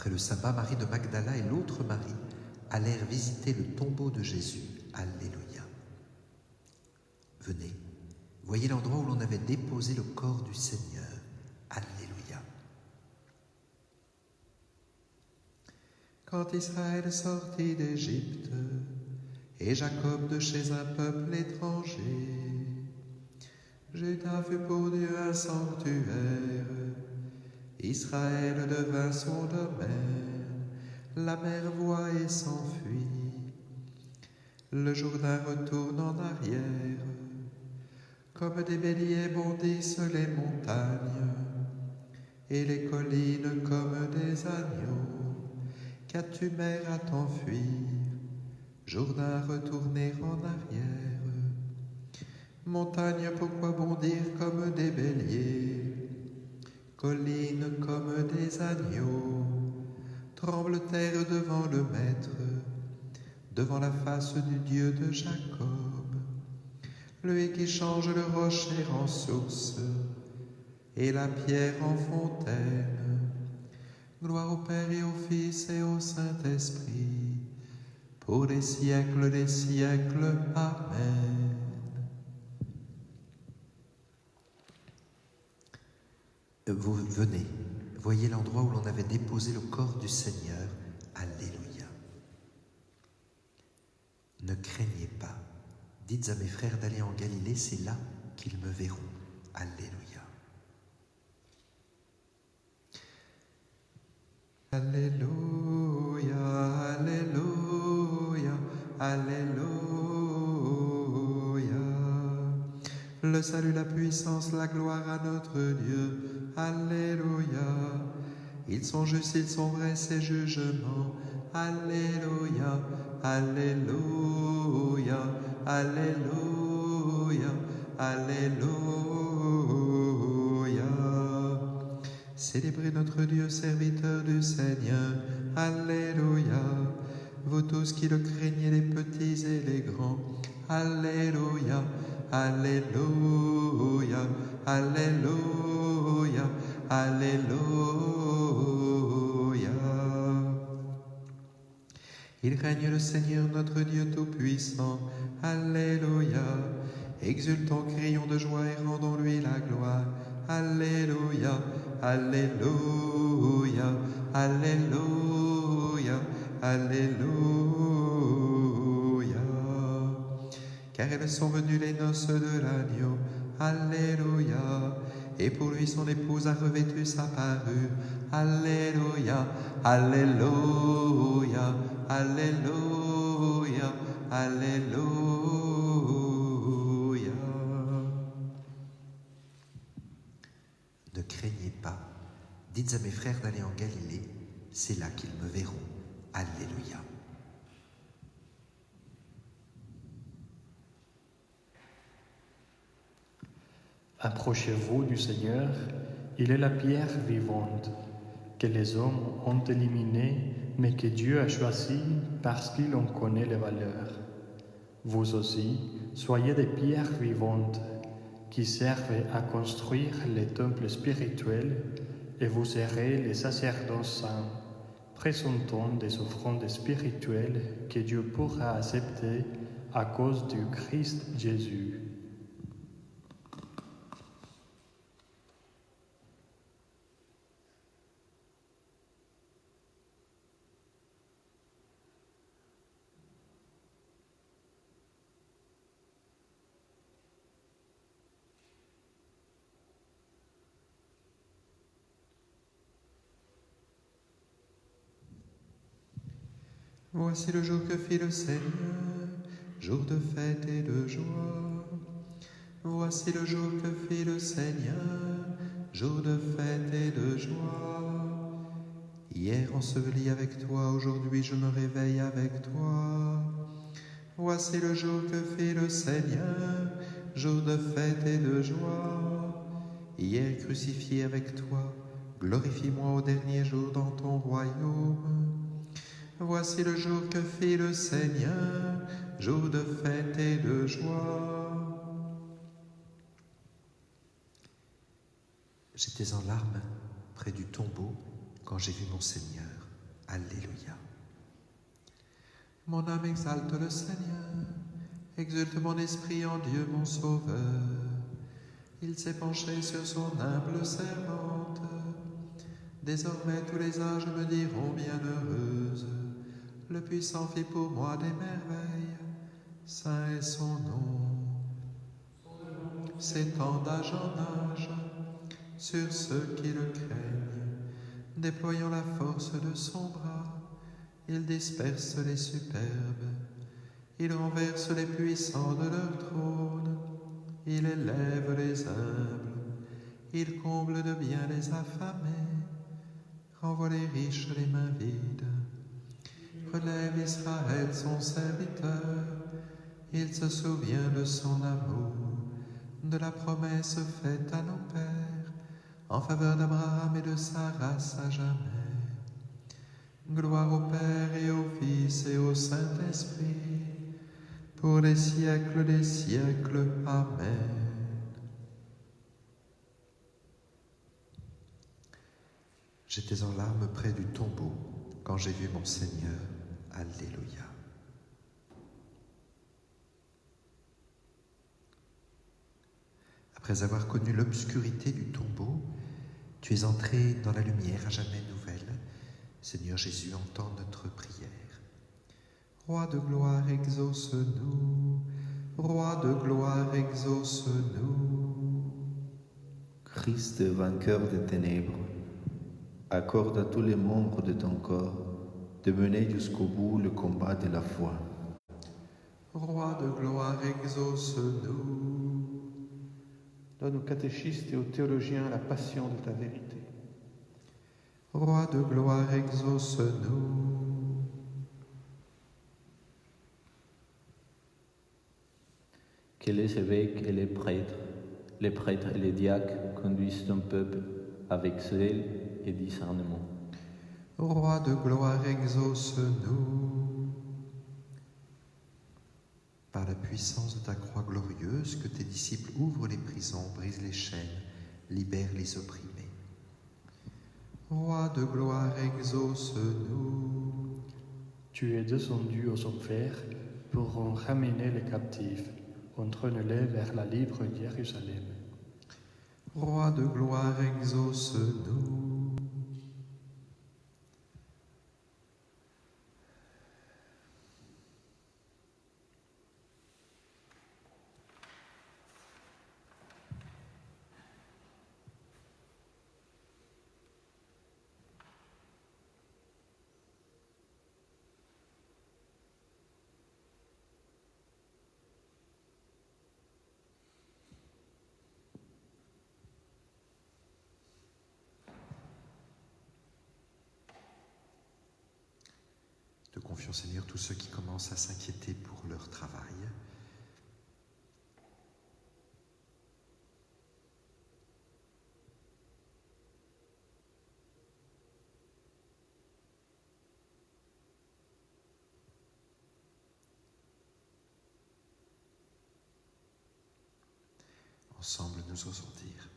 Après le sabbat, Marie de Magdala et l'autre Marie allèrent visiter le tombeau de Jésus. Alléluia. Venez, voyez l'endroit où l'on avait déposé le corps du Seigneur. Alléluia. Quand Israël sortit d'Égypte, et Jacob de chez un peuple étranger, Juda fut pour Dieu un sanctuaire, Israël devint son domaine, la mer voit et s'enfuit, le Jourdain retourne en arrière, comme des béliers bondissent les montagnes, et les collines comme des agneaux. Qu'as-tu, mer, à t'enfuir, Jourdain retourner en arrière? Montagne, pourquoi bondir comme des béliers? Collines comme des agneaux. Tremble terre devant le Maître, devant la face du Dieu de Jacob. Lui qui change le rocher en source et la pierre en fontaine. Gloire au Père et au Fils et au Saint-Esprit, pour les siècles des siècles. Amen. Vous venez, voyez l'endroit où l'on avait déposé le corps du Seigneur. Alléluia. Ne craignez pas. Dites à mes frères d'aller en Galilée, c'est là qu'ils me verront. Alléluia. Alléluia, alléluia, alléluia. Le salut, la puissance, la gloire à notre Dieu. Alléluia. Ils sont justes, ils sont vrais, ces jugements. Alléluia, alléluia, alléluia, alléluia. Célébrez notre Dieu, serviteur du Seigneur. Alléluia. Vous tous qui le craignez, les petits et les grands. Alléluia, alléluia, alléluia, alléluia. Il règne le Seigneur notre Dieu Tout-Puissant. Alléluia. Exultons, crions de joie et rendons-lui la gloire. Alléluia, alléluia, alléluia, alléluia. Car elles sont venues les noces de l'agneau. Alléluia. Et pour lui son épouse a revêtu sa parure. Alléluia, alléluia, alléluia, alléluia. Ne craignez pas. Dites à mes frères d'aller en Galilée, c'est là qu'ils me verront. Alléluia. Approchez-vous du Seigneur, il est la pierre vivante, que les hommes ont éliminée, mais que Dieu a choisie parce qu'il en connaît les valeurs. Vous aussi, soyez des pierres vivantes, qui servent à construire les temples spirituels, et vous serez les sacerdoces saints, présentant des offrandes spirituelles que Dieu pourra accepter à cause du Christ Jésus. Voici le jour que fit le Seigneur, jour de fête et de joie. Voici le jour que fit le Seigneur, jour de fête et de joie. Hier enseveli avec toi, aujourd'hui je me réveille avec toi. Voici le jour que fit le Seigneur, jour de fête et de joie. Hier crucifié avec toi, glorifie-moi au dernier jour dans ton royaume. Voici le jour que fit le Seigneur, jour de fête et de joie. J'étais en larmes près du tombeau quand j'ai vu mon Seigneur. Alléluia. Mon âme exalte le Seigneur, exulte mon esprit en Dieu mon Sauveur. Il s'est penché sur son humble servante. Désormais tous les âges me diront bienheureuse. Le puissant fit pour moi des merveilles, saint est son nom. S'étend d'âge en âge sur ceux qui le craignent. Déployant la force de son bras, il disperse les superbes. Il renverse les puissants de leur trône. Il élève les humbles. Il comble de bien les affamés. Renvoie les riches les mains vides. Relève Israël son serviteur. Il se souvient de son amour, de la promesse faite à nos pères, en faveur d'Abraham et de sa race à jamais. Gloire au Père et au Fils et au Saint-Esprit, pour les siècles des siècles. Amen. J'étais en larmes près du tombeau quand j'ai vu mon Seigneur. Alléluia. Après avoir connu l'obscurité du tombeau, tu es entré dans la lumière à jamais nouvelle. Seigneur Jésus, entends notre prière. Roi de gloire, exauce-nous. Roi de gloire, exauce-nous. Christ, vainqueur des ténèbres, accorde à tous les membres de ton corps de mener jusqu'au bout le combat de la foi. Roi de gloire, exauce-nous. Donne aux catéchistes et aux théologiens la passion de ta vérité. Roi de gloire, exauce-nous. Que les évêques et les prêtres et les diacres conduisent ton peuple avec zèle et discernement. Roi de gloire, exauce-nous. Par la puissance de ta croix glorieuse, que tes disciples ouvrent les prisons, brisent les chaînes, libèrent les opprimés. Roi de gloire, exauce-nous. Tu es descendu aux enfers pour en ramener les captifs, entraîne-les vers la libre Jérusalem. Roi de gloire, exauce-nous. Te confions, Seigneur, tous ceux qui commencent à s'inquiéter pour leur travail. Ensemble, nous osons dire: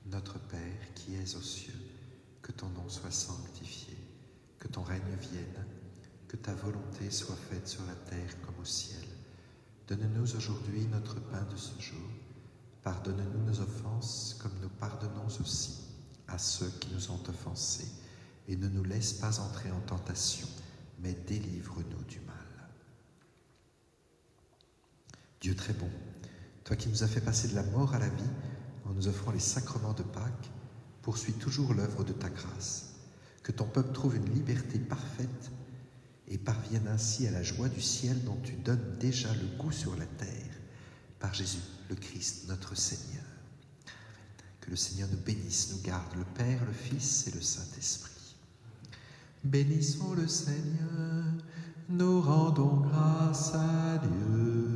Notre Père qui es aux cieux, que ton nom soit sanctifié, que ton règne vienne, que ta volonté soit faite sur la terre comme au ciel. Donne-nous aujourd'hui notre pain de ce jour. Pardonne-nous nos offenses comme nous pardonnons aussi à ceux qui nous ont offensés. Et ne nous laisse pas entrer en tentation, mais délivre-nous du mal. Dieu très bon, toi qui nous as fait passer de la mort à la vie en nous offrant les sacrements de Pâques, poursuis toujours l'œuvre de ta grâce. Que ton peuple trouve une liberté parfaite et parvienne ainsi à la joie du ciel dont tu donnes déjà le goût sur la terre, par Jésus le Christ notre Seigneur. Que le Seigneur nous bénisse, nous garde, le Père, le Fils et le Saint-Esprit. Bénissons le Seigneur, nous rendons grâce à Dieu.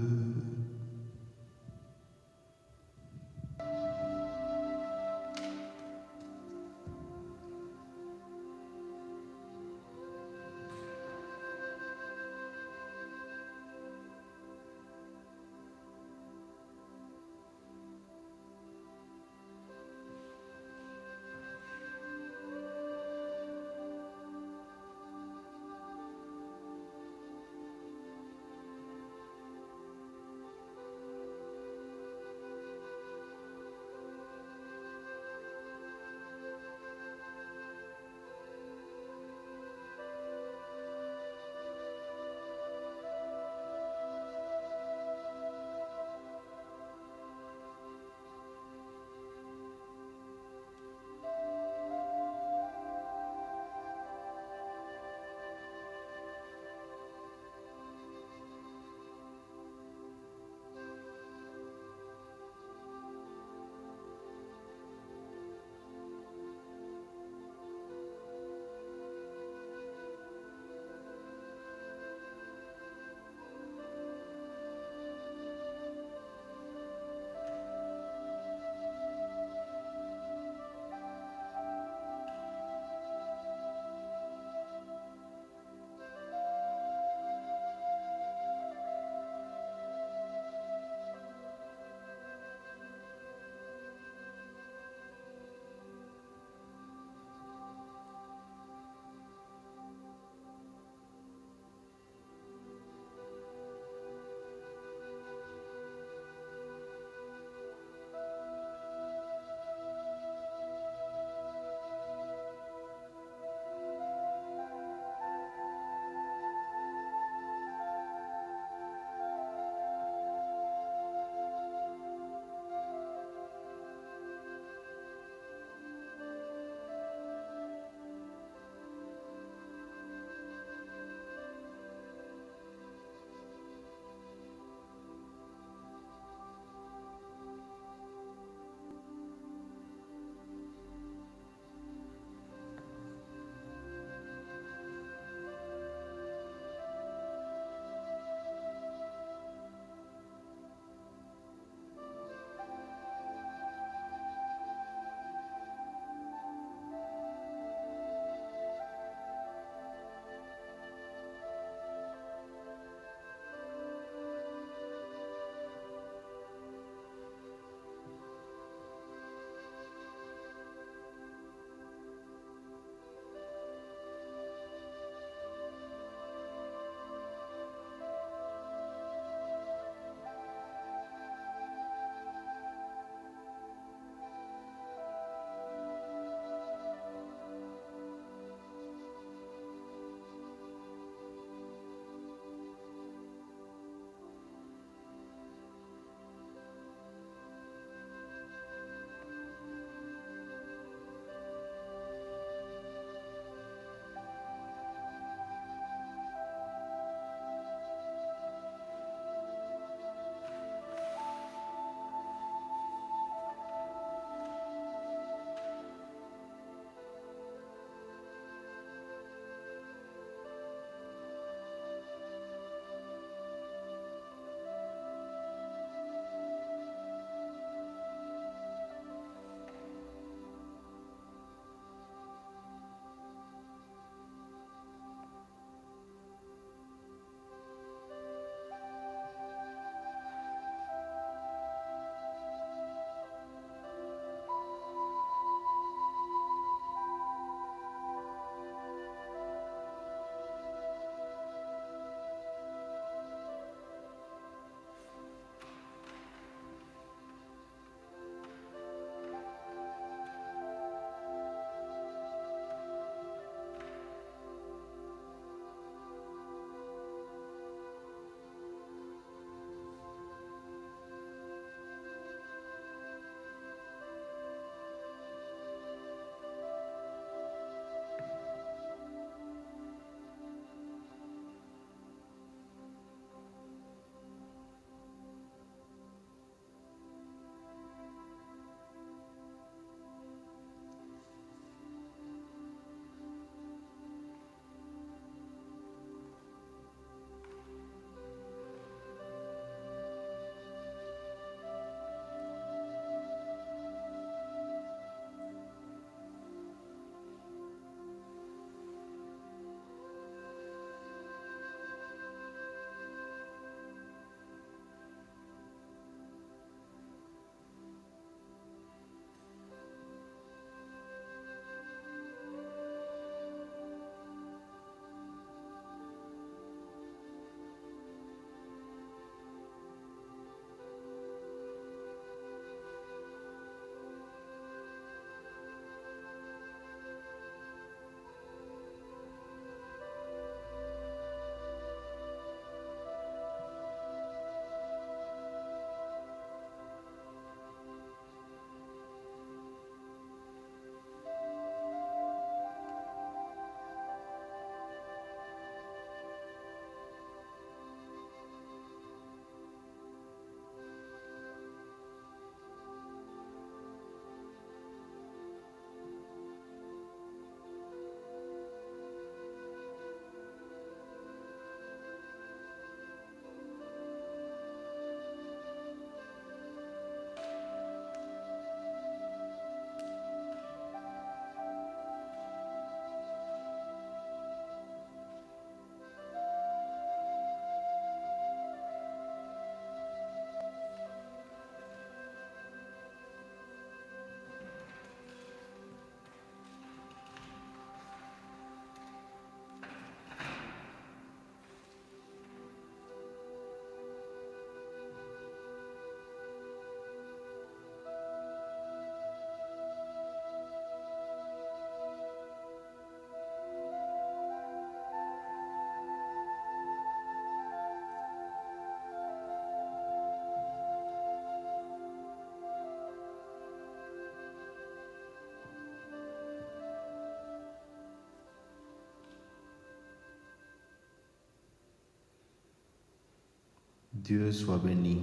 Dieu soit béni.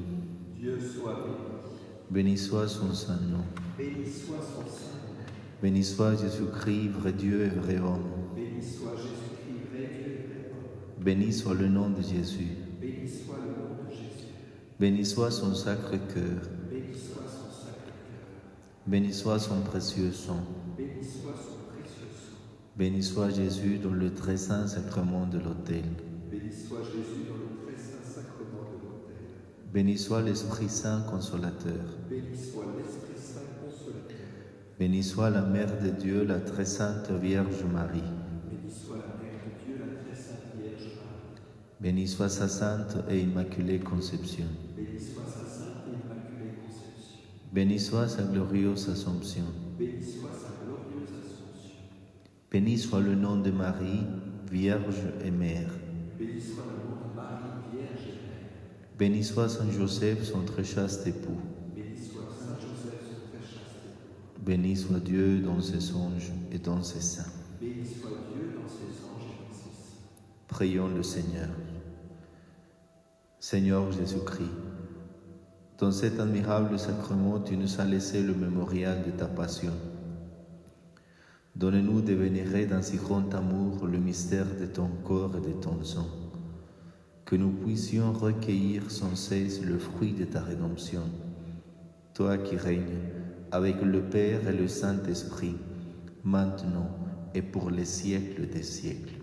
Dieu soit béni. Béni soit son saint nom. Béni soit son saint nom. Béni soit Jésus-Christ, vrai Dieu et vrai homme. Béni soit Jésus-Christ, vrai Dieu et vrai homme. Béni soit le nom de Jésus. Béni soit le nom de Jésus. Béni soit son sacré cœur. Béni soit son sacré cœur. Béni soit son précieux sang. Béni soit son précieux sang. Béni soit Jésus dans le très saint sacrement de l'autel. Béni soit Jésus dans le très saint sacrement de l'autel. Béni soit l'Esprit Saint consolateur. Béni soit l'Esprit Saint consolateur. Béni soit la Mère de Dieu, la très sainte Vierge Marie. Béni soit la Mère de Dieu, la très sainte Vierge Marie. Béni soit sa sainte et immaculée conception. Béni soit sa sainte et immaculée conception. Béni soit sa glorieuse Assomption. Béni soit sa glorieuse Assomption. Béni soit le nom de Marie, Vierge et Mère. Béni soit le nom de Marie, Vierge et Mère. Béni soit Saint Joseph, son très chaste époux. Béni soit Saint Joseph, son très chaste époux. Béni soit Dieu dans ses anges et dans ses saints. Béni soit Dieu dans ses anges et dans ses saints. Prions le Seigneur. Seigneur Jésus-Christ, dans cet admirable sacrement, tu nous as laissé le mémorial de ta passion. Donne-nous de vénérer dans si grand amour le mystère de ton corps et de ton sang, que nous puissions recueillir sans cesse le fruit de ta rédemption, toi qui règnes avec le Père et le Saint-Esprit, maintenant et pour les siècles des siècles.